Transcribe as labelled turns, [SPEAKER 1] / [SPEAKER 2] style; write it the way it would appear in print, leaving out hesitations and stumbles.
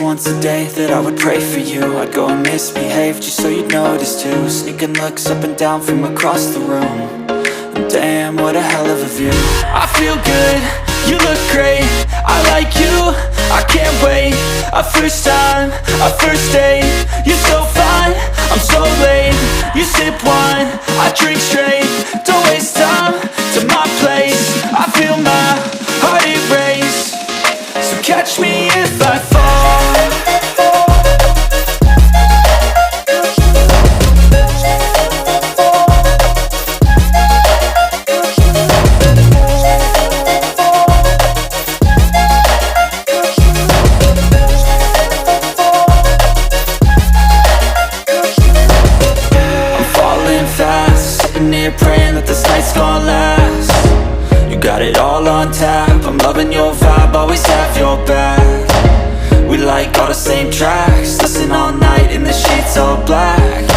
[SPEAKER 1] once a day that I would pray for you. I'd go and misbehave just so you'd notice too. Sneaking looks up and down from across the room. And damn, what a hell of a view. I feel good, you look great, I like you, I can't wait. A first time, a first date, you're so fine, I'm so late. You sip wine, I drink straight. Don't waste time to my place. I feel my heart erase. So catch me if I fall. Praying that this night's gonna last. You got it all on tap, I'm loving your vibe, always have your back. We like all the same tracks, listen all night in the sheets all black.